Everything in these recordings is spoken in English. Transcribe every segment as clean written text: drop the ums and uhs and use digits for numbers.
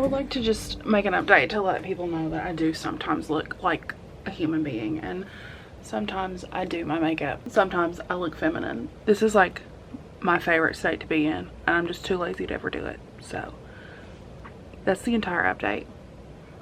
would like to just make an update to let people know that I do sometimes look like a human being, and sometimes I do my makeup. Sometimes I look feminine. This is like my favorite state to be in, and I'm just too lazy to ever do it. So that's the entire update.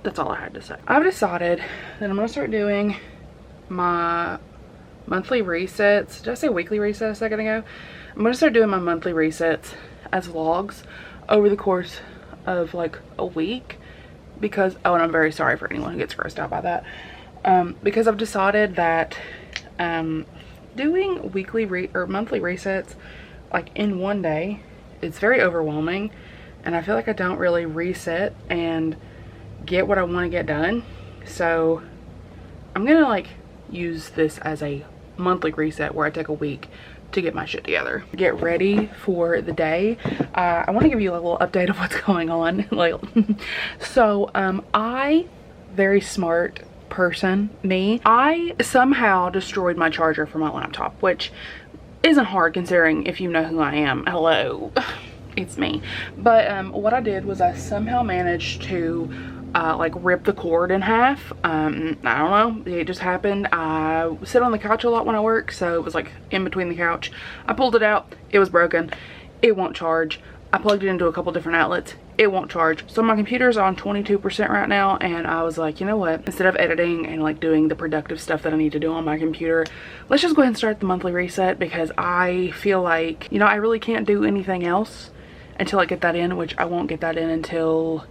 That's all I had to say. I've decided that I'm gonna start doing my monthly resets. Did I say weekly reset a second ago? I'm gonna start doing my monthly resets as vlogs over the course of like a week, because, oh, and I'm very sorry for anyone who gets grossed out by that, because I've decided that doing weekly or monthly resets like in one day, it's very overwhelming, and I feel like I don't really reset and get what I want to get done. So I'm gonna like use this as a monthly reset where I take a week to get my shit together, get ready for the day. I want to give you a little update of what's going on. Like, so I, very smart person, me, I somehow destroyed my charger for my laptop, which isn't hard considering if you know who I am. Hello, it's me. But what I did was I somehow managed to like rip the cord in half. I don't know, it just happened. I sit on the couch a lot when I work, so it was like in between the couch. I pulled it out, it was broken, it won't charge. I plugged it into a couple different outlets, it won't charge. So my computer's on 22% right now, and I was like, you know what, instead of editing and like doing the productive stuff that I need to do on my computer, let's just go ahead and start the monthly reset, because I feel like, you know, I really can't do anything else until I get that in, which I won't get that in until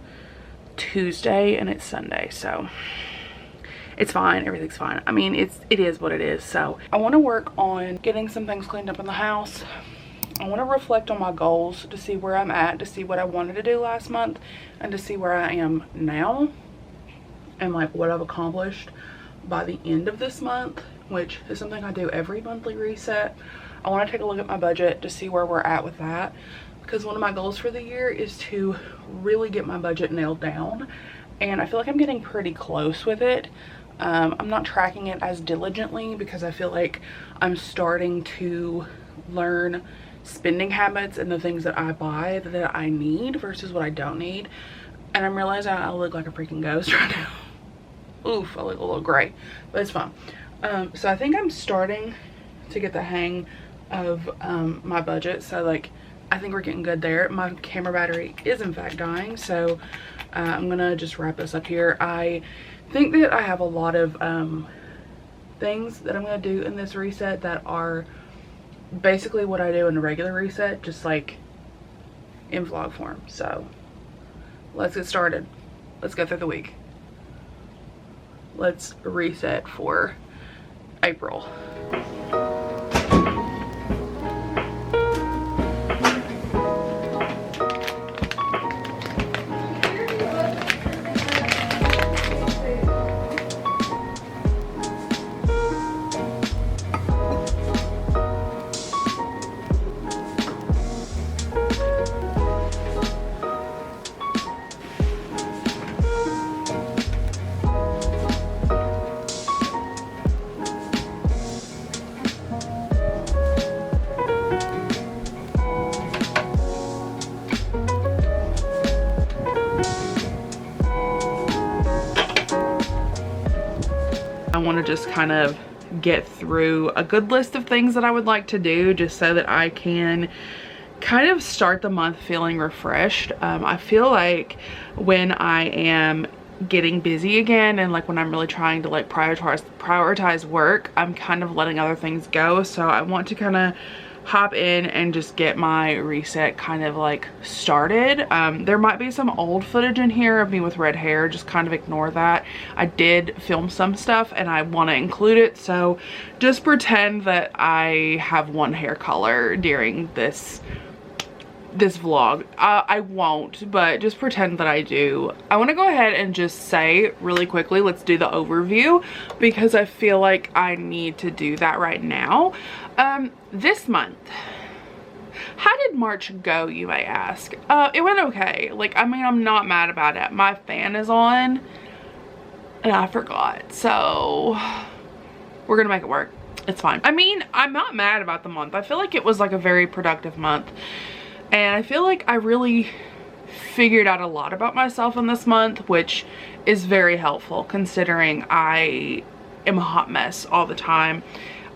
Tuesday, and it's Sunday, so it's fine, everything's fine. I mean, it is what it is. So I want to work on getting some things cleaned up in the house. I want to reflect on my goals to see where I'm at, to see what I wanted to do last month, and to see where I am now, and like what I've accomplished by the end of this month, which is something I do every monthly reset. I want to take a look at my budget to see where we're at with that, because one of my goals for the year is to really get my budget nailed down, and I feel like I'm getting pretty close with it. I'm not tracking it as diligently because I feel like I'm starting to learn spending habits and the things that I buy that I need versus what I don't need, and I'm realizing I look like a freaking ghost right now. Oof, I look a little gray, but it's fine. So I think I'm starting to get the hang of my budget, so like I think we're getting good there. My camera battery is in fact dying, so I'm gonna just wrap this up here. I think that I have a lot of things that I'm gonna do in this reset that are basically what I do in a regular reset, just like in vlog form. So let's get started. Let's go through the week. Let's reset for April. I want to just kind of get through a good list of things that I would like to do, just so that I can kind of start the month feeling refreshed. I feel like when I am getting busy again, and like when I'm really trying to like prioritize work, I'm kind of letting other things go. So I want to kind of hop in and just get my reset kind of like started. There might be some old footage in here of me with red hair, just kind of ignore that. I did film some stuff and I want to include it, so just pretend that I have one hair color during this vlog. I won't, but just pretend that I do. I want to go ahead and just say really quickly, let's do the overview, because I feel like I need to do that right now. This month, how did March go, you may ask? It went okay. Like, I mean, I'm not mad about it. My fan is on and I forgot, so we're gonna make it work. It's fine. I mean, I'm not mad about the month. I feel like it was like a very productive month, and I feel like I really figured out a lot about myself in this month, which is very helpful considering I am a hot mess all the time.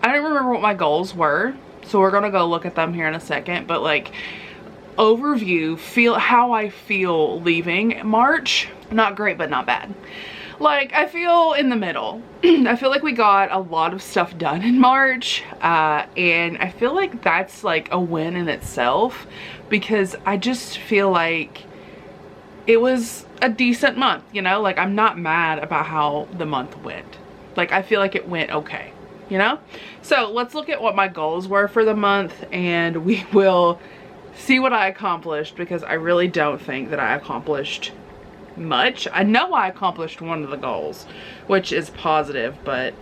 I don't remember what my goals were, so we're gonna go look at them here in a second, but like overview, feel how I feel leaving March. Not great, but not bad. Like, I feel in the middle. I feel like we got a lot of stuff done in March, and I feel like that's like a win in itself, because I just feel like it was a decent month, you know? Like, I'm not mad about how the month went. Like, I feel like it went okay, you know? So let's look at what my goals were for the month, and we will see what I accomplished, because I really don't think that I accomplished much. I know I accomplished one of the goals, which is positive, but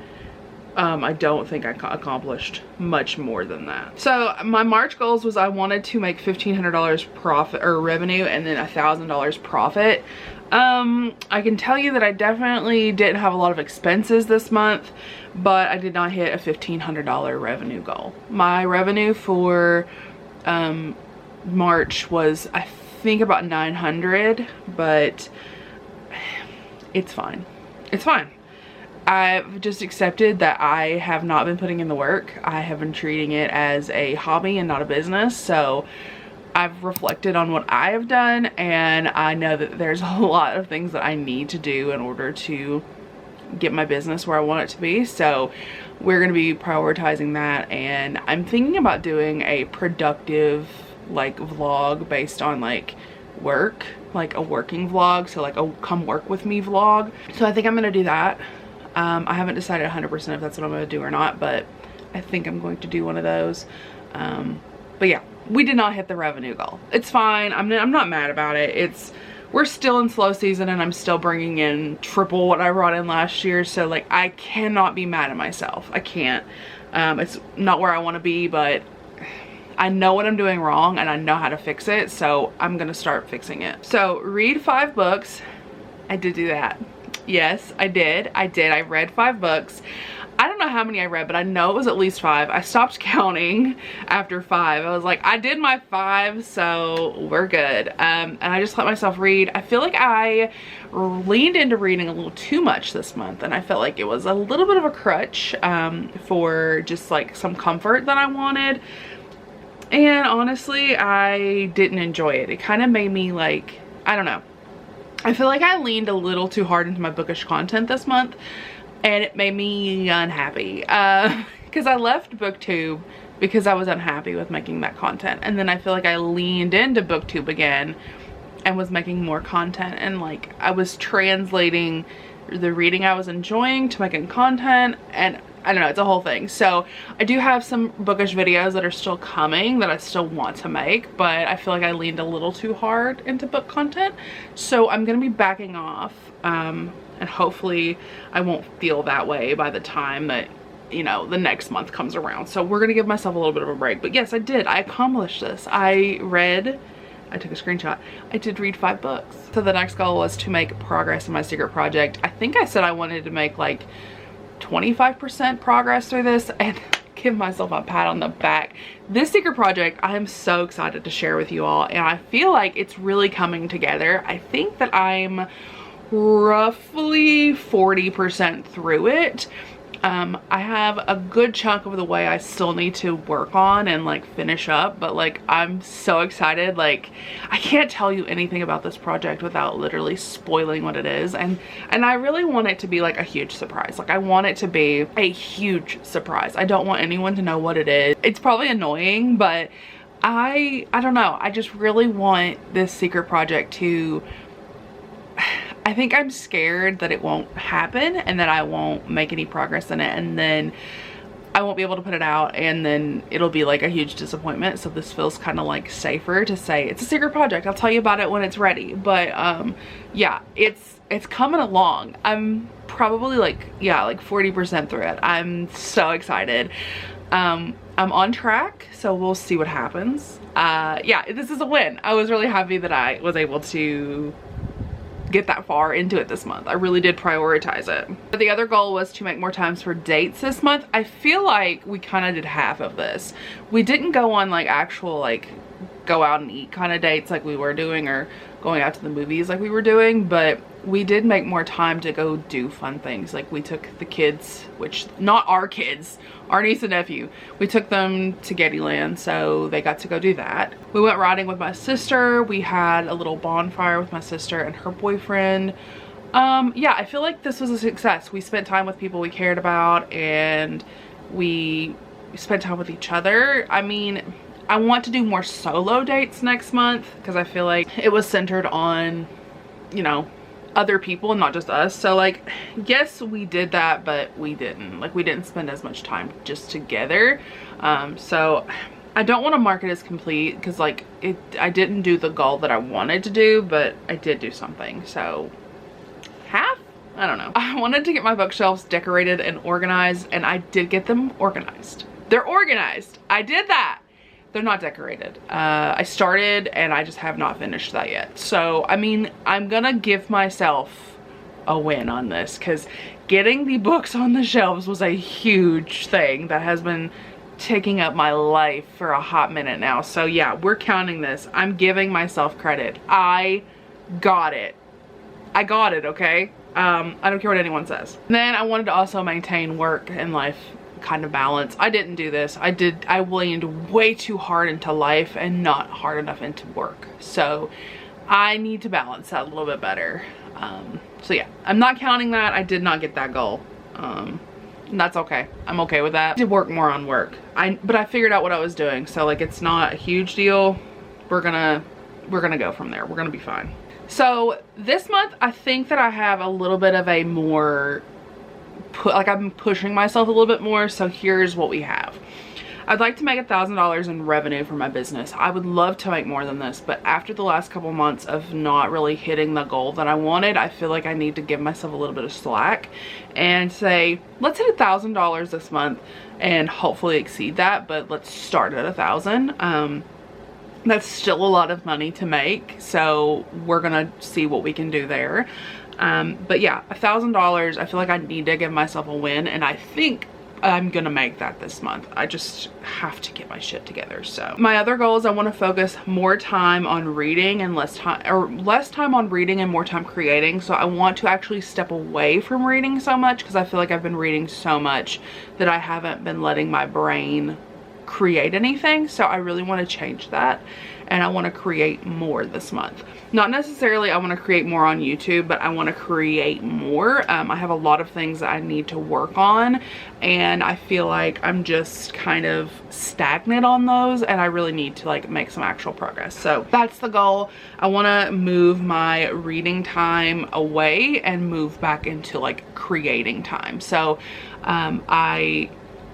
I don't think I accomplished much more than that. So my March goals was I wanted to make $1,500 profit or revenue, and then $1,000 profit. I can tell you that I definitely didn't have a lot of expenses this month, but I did not hit a $1,500 revenue goal. My revenue for March was, I think, about 900, but it's fine. It's fine. I've just accepted that I have not been putting in the work. I have been treating it as a hobby and not a business. So I've reflected on what I have done, and I know that there's a lot of things that I need to do in order to get my business where I want it to be. So we're going to be prioritizing that, and I'm thinking about doing a productive like vlog based on like work, like a working vlog, so like a come work with me vlog. So I think I'm gonna do that. I haven't decided 100% if that's what I'm gonna do or not, but I think I'm going to do one of those. But yeah, we did not hit the revenue goal. It's fine. I'm not mad about it. We're still in slow season, and I'm still bringing in triple what I brought in last year, so like I cannot be mad at myself. I can't. It's not where I want to be, but I know what I'm doing wrong, and I know how to fix it, so I'm gonna start fixing it. So read 5 books. I did do that. Yes, I did. I read 5 books. I don't know how many I read, but I know it was at least 5. I stopped counting after 5. I was like, I did my 5, so we're good. And I just let myself read. I feel like I leaned into reading a little too much this month, and I felt like it was a little bit of a crutch for just like some comfort that I wanted. And honestly, I didn't enjoy it. It kind of made me like, I don't know. I feel like I leaned a little too hard into my bookish content this month, and it made me unhappy. Because I left BookTube because I was unhappy with making that content. And then I feel like I leaned into BookTube again and was making more content. And like, I was translating the reading I was enjoying to making content, and I don't know, it's a whole thing. So I do have some bookish videos that are still coming that I still want to make, but I feel like I leaned a little too hard into book content. So I'm gonna be backing off, and hopefully I won't feel that way by the time that, you know, the next month comes around. So we're gonna give myself a little bit of a break. But yes, I did. I accomplished this. I took a screenshot. I did read 5 books. So the next goal was to make progress in my secret project. I think I said I wanted to make like 25% progress through this, and give myself a pat on the back. This secret project, I am so excited to share with you all, and I feel like it's really coming together. I think that I'm roughly 40% through it. I have a good chunk of the way I still need to work on and like finish up, but like I'm so excited. Like, I can't tell you anything about this project without literally spoiling what it is, and I really want it to be like a huge surprise. Like, I want it to be a huge surprise. I don't want anyone to know what it is. It's probably annoying, but I don't know. I just really want this secret project to, I think I'm scared that it won't happen and that I won't make any progress in it, and then I won't be able to put it out, and then it'll be like a huge disappointment. So this feels kind of like safer to say it's a secret project. I'll tell you about it when it's ready. But yeah, it's coming along. I'm probably like, yeah, like 40% through it. I'm so excited. I'm on track, so we'll see what happens. Yeah, this is a win. I was really happy that I was able to get that far into it this month. I really did prioritize it. But the other goal was to make more times for dates this month. I feel like we kind of did half of this. We didn't go on like actual like go out and eat kind of dates like we were doing, or going out to the movies like we were doing, but we did make more time to go do fun things. Like we took the kids, which not our kids, our niece and nephew, we took them to Gettyland, so they got to go do that. We went riding with my sister. We had a little bonfire with my sister and her boyfriend. Yeah, I feel like this was a success. We spent time with people we cared about, and we spent time with each other. I mean, I want to do more solo dates next month because I feel like it was centered on, you know, other people and not just us. So like, yes, we did that, but we didn't. Like, we didn't spend as much time just together. So I don't want to mark it as complete because like I didn't do the goal that I wanted to do, but I did do something. So half? I don't know. I wanted to get my bookshelves decorated and organized, and I did get them organized. They're organized. I did that. They're not decorated. I started and I just have not finished that yet. So, I mean, I'm gonna give myself a win on this because getting the books on the shelves was a huge thing that has been taking up my life for a hot minute now. So yeah, we're counting this. I'm giving myself credit. I got it. I got it, okay? I don't care what anyone says. And then I wanted to also maintain work and life kind of balance. I didn't do this. I leaned way too hard into life and not hard enough into work. So I need to balance that a little bit better. So yeah, I'm not counting that. I did not get that goal. And that's okay. I'm okay with that. I did work more on work. But I figured out what I was doing. So like, it's not a huge deal. We're gonna go from there. We're gonna be fine. So this month, I think that I have a little bit of a more, like I'm pushing myself a little bit more. So here's what we have. I'd like to make $1,000 in revenue for my business. I would love to make more than this, but after the last couple months of not really hitting the goal that I wanted, I feel like I need to give myself a little bit of slack and say, let's hit $1,000 this month and hopefully exceed that, but let's start at 1,000. That's still a lot of money to make, so we're gonna see what we can do there. But yeah, $1,000, I feel like I need to give myself a win, and I think I'm gonna make that this month. I just have to get my shit together. So my other goal is I want to focus more time on reading and less time on reading and more time creating. So I want to actually step away from reading so much because I feel like I've been reading so much that I haven't been letting my brain create anything. So I really want to change that, and I want to create more this month. Not necessarily I want to create more on YouTube, but I want to create more. I have a lot of things that I need to work on, and I feel like I'm just kind of stagnant on those, and I really need to like make some actual progress. So that's the goal. I want to move my reading time away and move back into like creating time. So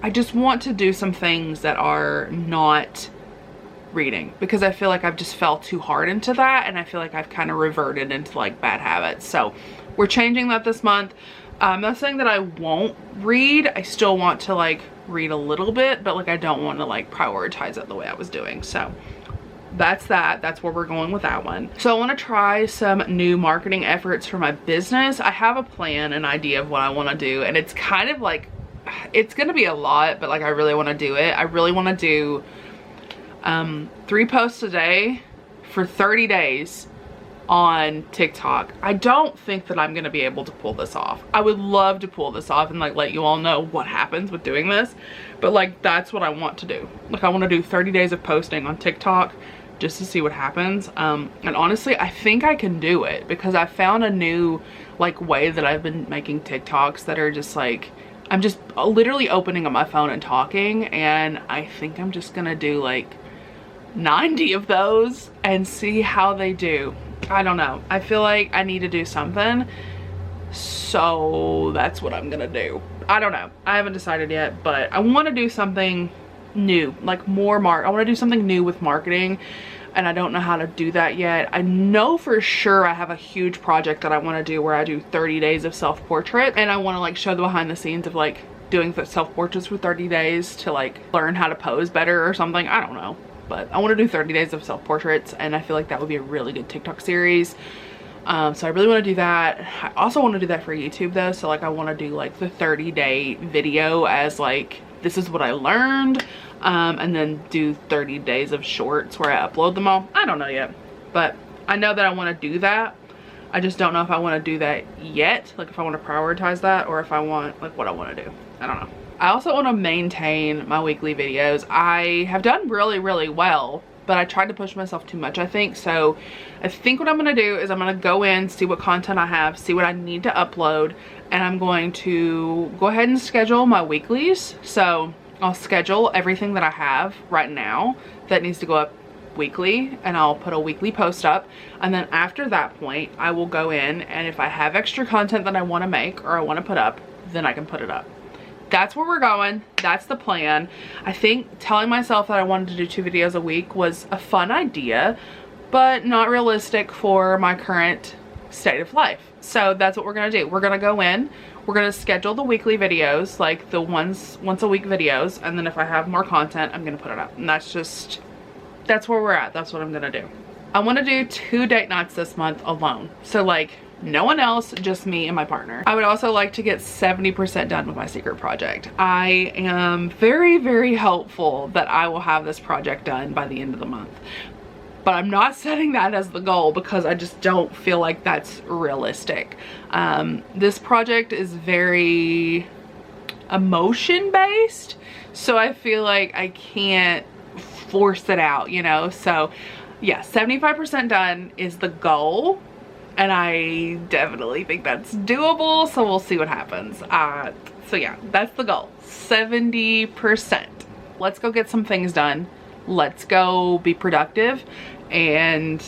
I just want to do some things that are not reading because I feel like I've just fell too hard into that, and I feel like I've kind of reverted into like bad habits. So we're changing that this month. I'm not saying that I won't read. I still want to like read a little bit, but like I don't want to like prioritize it the way I was doing. So that's that. That's where we're going with that one. So I want to try some new marketing efforts for my business. I have a plan, an idea of what I want to do, and it's kind of like, it's gonna be a lot, but like I really want to do it. I really want to do 3 posts a day for 30 days on TikTok. I don't think that I'm gonna be able to pull this off. I would love to pull this off and like let you all know what happens with doing this, but like that's what I want to do. Like I want to do 30 days of posting on TikTok just to see what happens. And honestly, I think I can do it because I found a new like way that I've been making TikToks that are just like, I'm just literally opening up my phone and talking, and I think I'm just gonna do like 90 of those and see how they do. I don't know. I feel like I need to do something, so that's what I'm gonna do. I don't know. I haven't decided yet, but I want to do something new, like more I want to do something new with marketing, and I don't know how to do that yet. I know for sure I have a huge project that I want to do where I do 30 days of self-portrait, and I want to like show the behind the scenes of like doing self-portraits for 30 days to like learn how to pose better or something. I don't know, but I want to do 30 days of self-portraits, and I feel like that would be a really good TikTok series. So I really want to do that. I also want to do that for YouTube though. So like I want to do like the 30-day video as like this is what I learned, and then do 30 days of shorts where I upload them all. I don't know yet, but I know that I want to do that. I just don't know if I want to do that yet, like if I want to prioritize that or if I want, like, what I want to do. I don't know. I also want to maintain my weekly videos. I have done really, really well, but I tried to push myself too much, I think. So I think what I'm going to do is I'm going to go in, see what content I have, see what I need to upload, and I'm going to go ahead and schedule my weeklies. So I'll schedule everything that I have right now that needs to go up weekly, and I'll put a weekly post up. And then after that point, I will go in, and if I have extra content that I want to make or I want to put up, then I can put it up. That's where we're going. That's the plan. I think telling myself that I wanted to do 2 videos a week was a fun idea, but not realistic for my current state of life. So that's what we're gonna do. We're gonna go in, we're gonna schedule the weekly videos, like the once a week videos, and then if I have more content, I'm gonna put it up. And that's where we're at. That's what I'm gonna do. I wanna do 2 date nights this month alone. So like, no one else, just me and my partner. I would also like to get 70% done with my secret project. I am very, very hopeful that I will have this project done by the end of the month. But I'm not setting that as the goal because I just don't feel like that's realistic. This project is very emotion based, so I feel like I can't force it out, you know? So yeah, 75% done is the goal. And I definitely think that's doable, so we'll see what happens. So yeah, that's the goal, 70%. Let's go get some things done. Let's go be productive, and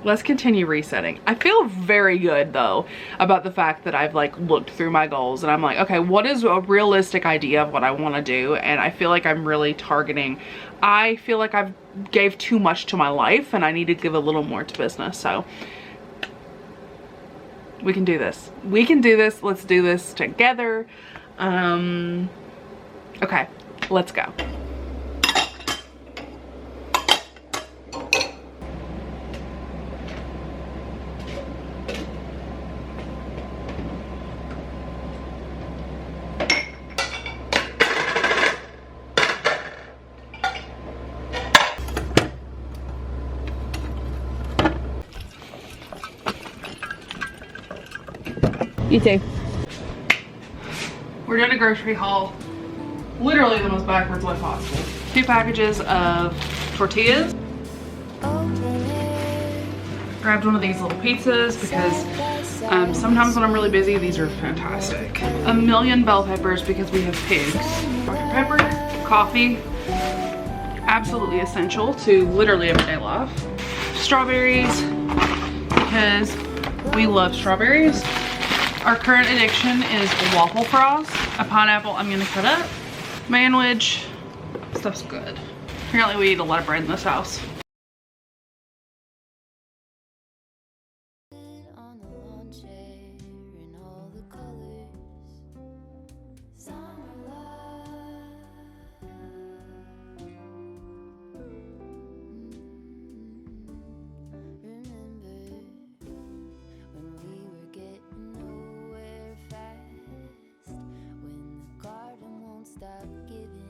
let's continue resetting. I feel very good though about the fact that I've like looked through my goals and I'm like, okay, what is a realistic idea of what I want to do? And I feel like I'm really targeting. I feel like I've gave too much to my life and I need to give a little more to business. So we can do this. We can do this. Let's do this together. Okay, let's go. You too. We're doing a grocery haul. Literally the most backwards way possible. 2 packages of tortillas. Grabbed one of these little pizzas because sometimes when I'm really busy, these are fantastic. A million bell peppers because we have pigs. Dr. Pepper, coffee, absolutely essential to literally everyday life. Strawberries because we love strawberries. Our current addiction is waffle frost. A pineapple I'm gonna cut up. Manwich, stuff's good. Apparently we eat a lot of bread in this house. Stop giving